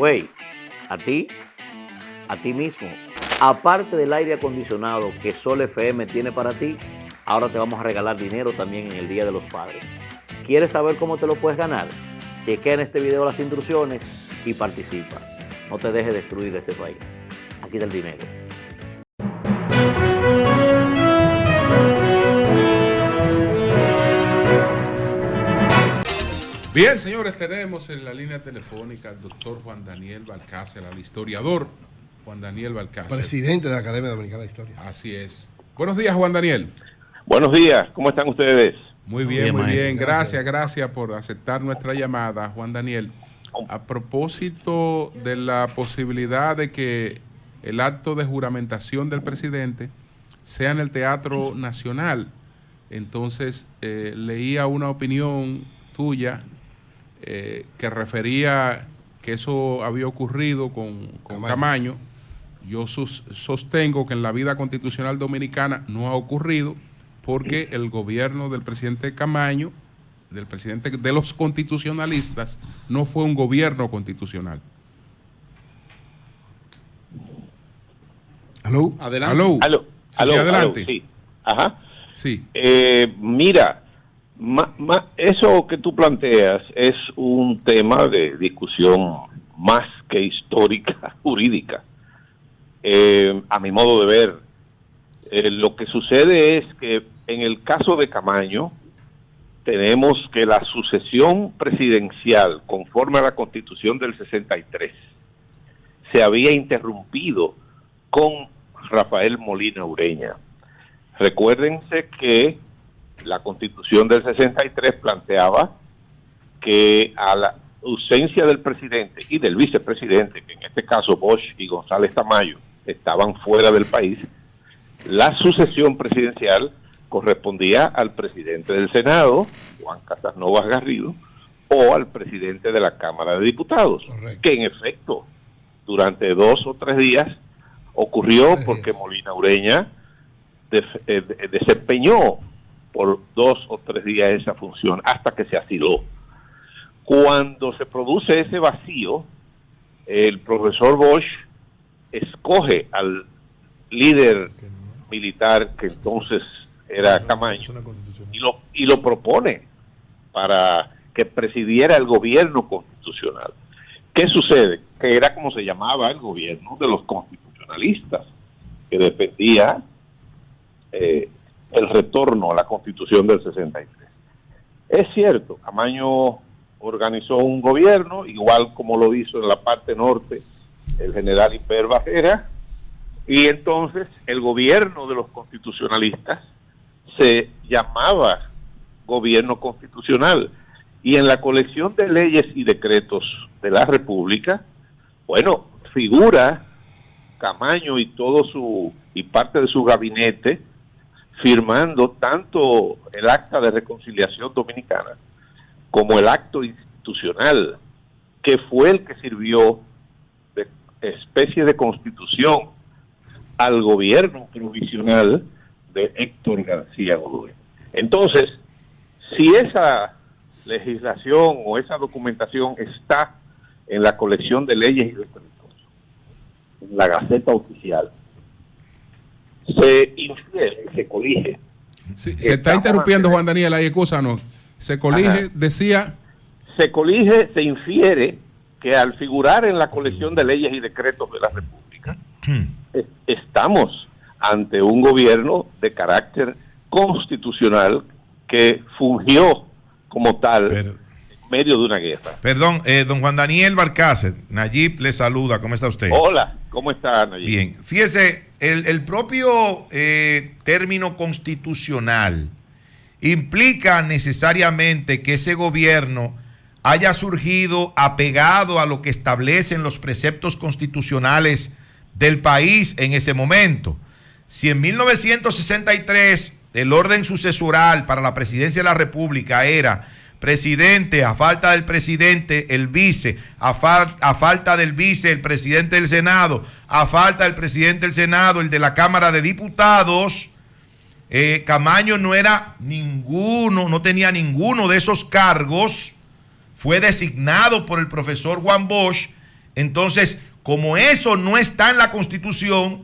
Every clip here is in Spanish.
Güey, a ti mismo. Aparte del aire acondicionado que Sol FM tiene para ti, ahora te vamos a regalar dinero también en el Día de los Padres. ¿Quieres saber cómo te lo puedes ganar? Chequea en este video las instrucciones y participa. No te dejes destruir este país. Aquí está el dinero. Bien, señores, tenemos en la línea telefónica al doctor Juan Daniel Balcácer, al historiador Juan Daniel Balcácer. Presidente de la Academia Dominicana de Historia. Así es. Buenos días, Juan Daniel. Buenos días, ¿cómo están ustedes? Muy bien. Maestro, Gracias por aceptar nuestra llamada, Juan Daniel. A propósito de la posibilidad de que el acto de juramentación del presidente sea en el Teatro Nacional, entonces leía una opinión tuya que refería que eso había ocurrido con Camaño. Yo sostengo que en la vida constitucional dominicana no ha ocurrido porque el gobierno del presidente Camaño, del presidente de los constitucionalistas, no fue un gobierno constitucional. ¿Aló? Adelante. Adelante. Sí. Ajá. Sí. Mira, eso que tú planteas es un tema de discusión más que histórica, jurídica. A mi modo de ver, lo que sucede es que en el caso de Camaño tenemos que la sucesión presidencial conforme a la Constitución del 63 se había interrumpido con Rafael Molina Ureña. Recuérdense que la Constitución del 63 planteaba que a la ausencia del presidente y del vicepresidente, que en este caso Bosch y González Tamayo estaban fuera del país, la sucesión presidencial correspondía al presidente del Senado, Juan Casanova Garrido, o al presidente de la Cámara de Diputados. Correcto. Que en efecto, durante 2 o 3 días ocurrió porque Molina Ureña desempeñó por 2 o 3 días esa función hasta que se asiló. Cuando se produce ese vacío, el profesor Bosch escoge al líder militar que entonces era Camaño y lo propone para que presidiera el gobierno constitucional. ¿Qué sucede? Que era como se llamaba el gobierno de los constitucionalistas, que defendía el retorno a la Constitución del 63. Es cierto, Camaño organizó un gobierno, igual como lo hizo en la parte norte el general Imper Bajera, y entonces el gobierno de los constitucionalistas se llamaba gobierno constitucional, y en la colección de leyes y decretos de la República, bueno, figura Camaño y y parte de su gabinete firmando tanto el Acta de Reconciliación Dominicana como el acto institucional, que fue el que sirvió de especie de constitución al gobierno provisional de Héctor García Godoy. Entonces, si esa legislación o esa documentación está en la colección de leyes y decretos, en la Gaceta Oficial, se infiere, se colige. Sí, se está interrumpiendo, Juan Daniel, ahí excúsanos. Se colige, Ajá. Decía... Se colige, se infiere que al figurar en la colección de leyes y decretos de la República, estamos ante un gobierno de carácter constitucional que fungió como tal en medio de una guerra. Perdón, don Juan Daniel Balcácer, Nayib le saluda, ¿cómo está usted? Hola, ¿cómo está, Nayib? Bien, fíjese, el propio término constitucional implica necesariamente que ese gobierno haya surgido apegado a lo que establecen los preceptos constitucionales del país en ese momento. Si en 1963 el orden sucesoral para la presidencia de la República era presidente, a falta del presidente, el vice, a falta del vice, el presidente del Senado, a falta del presidente del Senado, el de la Cámara de Diputados, Camaño no era ninguno, no tenía ninguno de esos cargos, fue designado por el profesor Juan Bosch Entonces, como eso no está en la Constitución,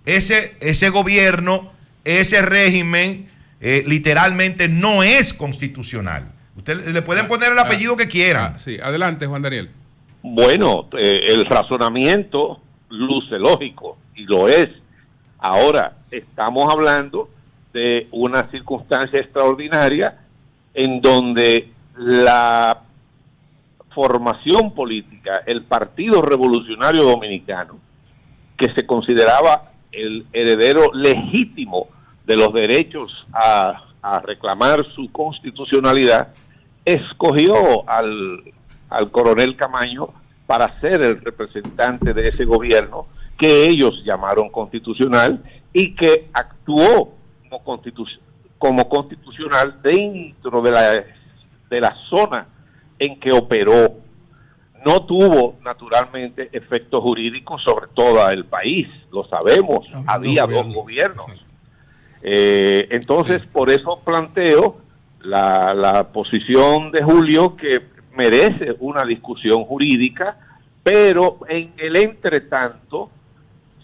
ese gobierno, ese régimen, literalmente no es constitucional. Usted le pueden poner el apellido que quieran. Sí, adelante, Juan Daniel. Bueno, el razonamiento luce lógico y lo es. Ahora, estamos hablando de una circunstancia extraordinaria en donde la formación política, el Partido Revolucionario Dominicano, que se consideraba el heredero legítimo de los derechos a reclamar su constitucionalidad, escogió al coronel Camaño para ser el representante de ese gobierno que ellos llamaron constitucional y que actuó como constitucional dentro de la zona en que operó. No tuvo naturalmente efectos jurídicos sobre todo el país, lo sabemos, había dos gobiernos. Entonces, por eso planteo la posición de Julio, que merece una discusión jurídica, pero en el entretanto,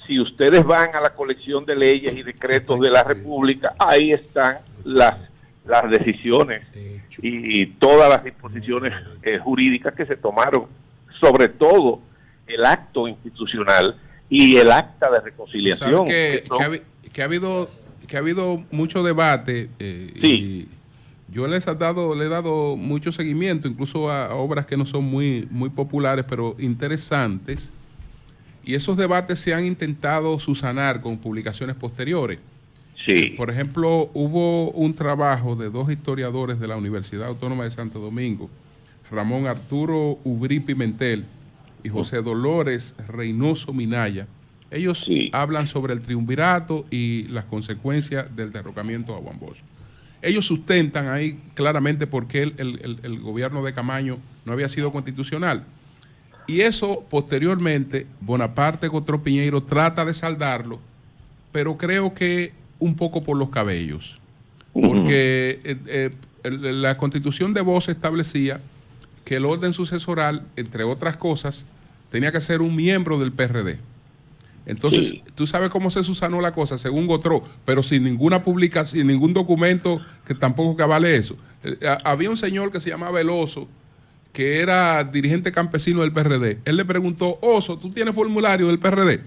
si ustedes van a la colección de leyes y decretos de la República, ahí están las decisiones y todas las disposiciones jurídicas que se tomaron, sobre todo el acto institucional y el acta de reconciliación. Que ha habido mucho debate, sí. Y yo le he dado mucho seguimiento, incluso a obras que no son muy populares, pero interesantes. Y esos debates se han intentado subsanar con publicaciones posteriores. Sí. Por ejemplo, hubo un trabajo de dos historiadores de la Universidad Autónoma de Santo Domingo, Ramón Arturo Ubrí Pimentel y José Dolores Reynoso Minaya. Ellos hablan sobre el triunvirato y las consecuencias del derrocamiento a Juan Bosch. Ellos sustentan ahí claramente por qué el gobierno de Camaño no había sido constitucional. Y eso, posteriormente, Bonaparte Gotro Piñeiro trata de saldarlo, pero creo que un poco por los cabellos. Porque la Constitución de Bosch establecía que el orden sucesoral, entre otras cosas, tenía que ser un miembro del PRD. Entonces, tú sabes cómo se subsanó la cosa, según Gotro, pero sin ninguna publicación, sin ningún documento que tampoco que avale eso. Había un señor que se llamaba El Oso, que era dirigente campesino del PRD. Él le preguntó: Oso, ¿tú tienes formulario del PRD?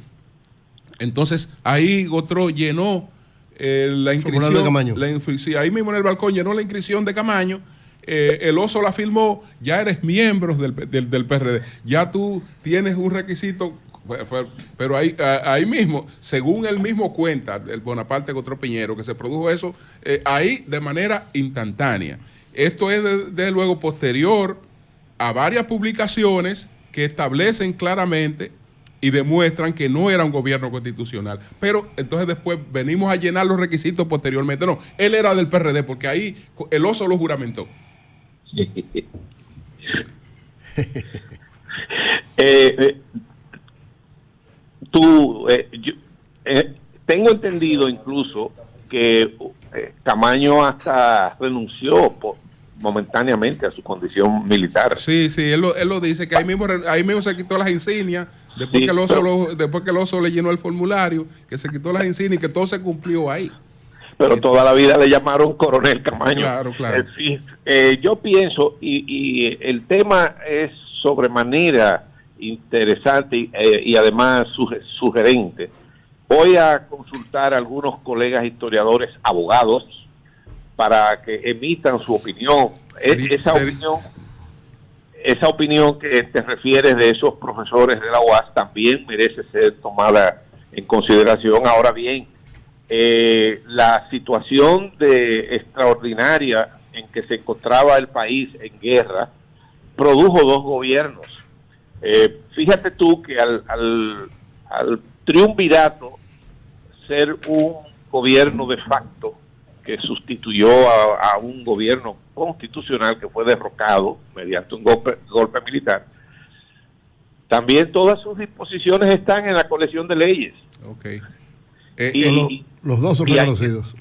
Entonces, ahí Gotro llenó la inscripción. De Camaño. Sí, ahí mismo en el balcón llenó la inscripción de Camaño. El Oso la firmó, ya eres miembro del PRD. Ya tú tienes un requisito. Pero ahí mismo, según él mismo cuenta, el Bonaparte Gotro Piñeiro, que se produjo eso ahí de manera instantánea. Esto es desde luego posterior a varias publicaciones que establecen claramente y demuestran que no era un gobierno constitucional. Pero entonces después venimos a llenar los requisitos posteriormente. No, él era del PRD, porque ahí el Oso lo juramentó. Tengo entendido incluso que Camaño hasta renunció momentáneamente a su condición militar. Sí, él lo dice, que ahí mismo se quitó las insignias, después que el Oso le llenó el formulario, que se quitó las insignias y que todo se cumplió ahí. Pero toda la vida le llamaron coronel Camaño. Claro. Yo pienso, y el tema es sobremanera interesante y además sugerente. Voy a consultar a algunos colegas historiadores, abogados, para que emitan su opinión. Esa opinión que te refieres de esos profesores de la UAS también merece ser tomada en consideración. Ahora bien, la situación extraordinaria en que se encontraba el país en guerra produjo dos gobiernos. Fíjate tú que al triunvirato ser un gobierno de facto que sustituyó a un gobierno constitucional que fue derrocado mediante un golpe militar, también todas sus disposiciones están en la colección de leyes. Okay. Los dos son reconocidos.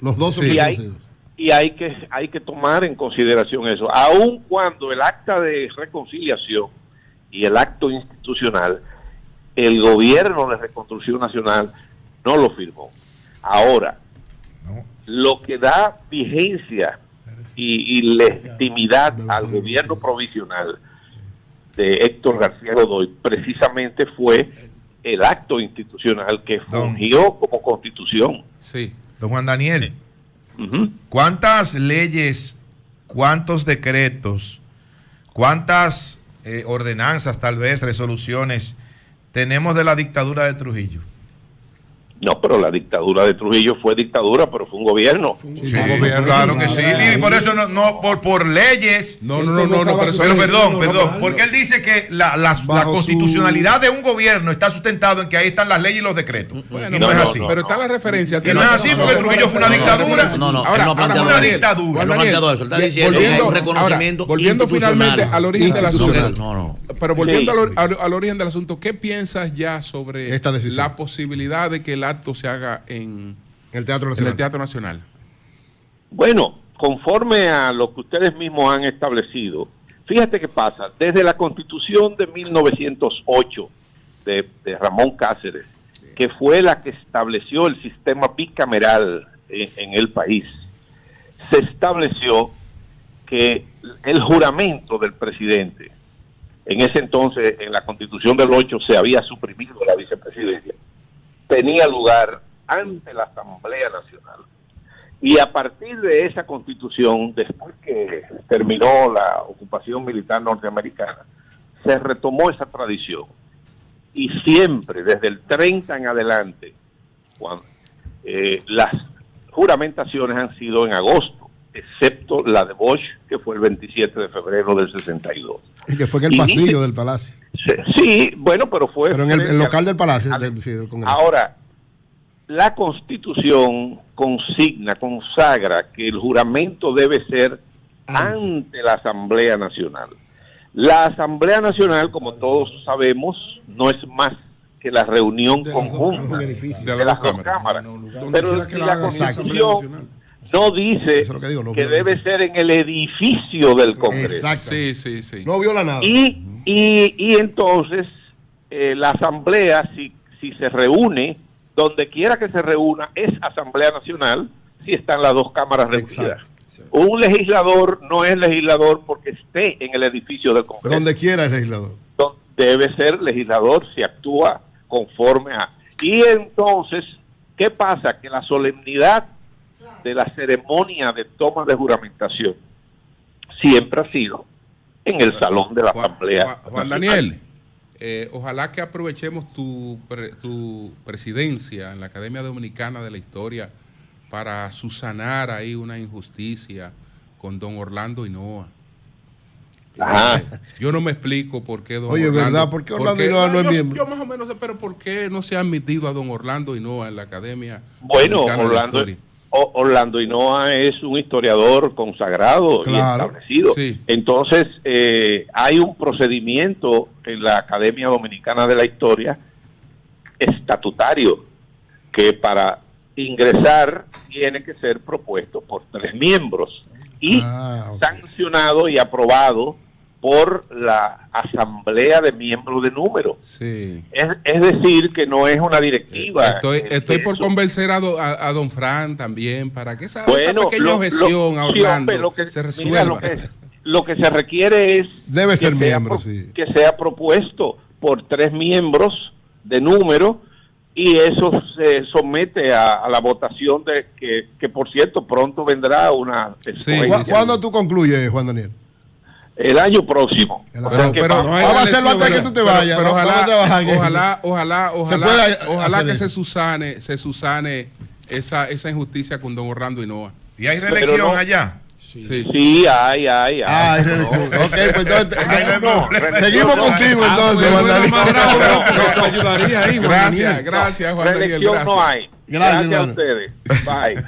Y hay que tomar en consideración eso, aun cuando el acta de reconciliación y el acto institucional el gobierno de Reconstrucción Nacional no lo firmó. Ahora, lo que da vigencia y legitimidad al gobierno provisional de Héctor García Godoy precisamente fue el acto institucional que fungió como constitución. Sí. Don Juan Daniel, ¿cuántas leyes, cuántos decretos, cuántas ordenanzas, tal vez resoluciones tenemos de la dictadura de Trujillo? No, pero la dictadura de Trujillo fue dictadura, pero fue un gobierno. Sí, claro que sí. Y por eso por leyes. Perdón. Porque él dice que la constitucionalidad de un gobierno está sustentado en que ahí están las leyes y los decretos. Bueno, y no es así. Pero está la referencia. Y no es así porque Trujillo fue una dictadura. Ahora una dictadura. Él no ha planteado eso. Él está diciendo que hay un reconocimiento volviendo finalmente al origen del asunto. Pero volviendo Sí. al origen del asunto, ¿qué piensas ya sobre Esta decisión? la posibilidad de que el acto se haga en El Teatro el Nacional. Teatro Nacional? Bueno, conforme a lo que ustedes mismos han establecido, fíjate qué pasa. Desde la Constitución de 1908 de Ramón Cáceres, que fue la que estableció el sistema bicameral en el país, se estableció que el juramento del presidente, en ese entonces en la Constitución del 8 se había suprimido la vicepresidencia, tenía lugar ante la Asamblea Nacional. Y a partir de esa Constitución, después que terminó la ocupación militar norteamericana, se retomó esa tradición. Y siempre, desde el 30 en adelante, las juramentaciones han sido en agosto, excepto la de Bosch, que fue el 27 de febrero del 62. Y que fue en el pasillo del Palacio. Sí, bueno, pero fue... Pero en el local del Palacio. Del Congreso. Ahora, la Constitución consagra que el juramento debe ser ante la Asamblea Nacional. La Asamblea Nacional, como todos sabemos, no es más que la reunión conjunta de las dos cámaras. Pero si la Constitución no dice que debe ser en el edificio del Congreso. Exacto. Sí. No viola nada. Y entonces la Asamblea, si se reúne, donde quiera que se reúna, es Asamblea Nacional, si están las dos cámaras reunidas. Un legislador no es legislador porque esté en el edificio del Congreso. Donde quiera es legislador. Debe ser legislador si actúa conforme a... Y entonces, ¿qué pasa? Que la solemnidad de la ceremonia de toma de juramentación siempre ha sido en el salón de la Asamblea. Juan Daniel, ojalá que aprovechemos tu presidencia en la Academia Dominicana de la Historia para subsanar ahí una injusticia con don Orlando Hinoa. Yo no me explico por qué don Orlando... ¿verdad? ¿Por qué Orlando Hinoa no es miembro? Yo más o menos sé, pero ¿por qué no se ha admitido a don Orlando Hinoa en la Academia Dominicana de la Historia? Orlando Hinoa es un historiador consagrado y establecido. Sí. Entonces, hay un procedimiento en la Academia Dominicana de la Historia estatutario que para ingresar tiene que ser propuesto por 3 miembros y sancionado y aprobado por la asamblea de miembros de número. Sí. Es decir, que no es una directiva. Estoy por convencer a don Fran también para que esa pequeña objeción a Orlando se resuelva. Lo que se requiere es debe ser miembro, que sea propuesto por 3 miembros de número y eso se somete a la votación de que por cierto pronto vendrá una... ¿Cuándo tú concluyes, Juan Daniel? El año próximo. Pero vamos a hacerlo antes de que tú te vayas. Pero ojalá que se subsane esa injusticia con don Orlando Hinoa. ¿Y hay reelección allá? Sí, hay. Hay reelección. Ok, pues entonces seguimos contigo entonces, Juan Daniel. Gracias, Juan Daniel. Reelección no hay. Gracias a ustedes. Bye.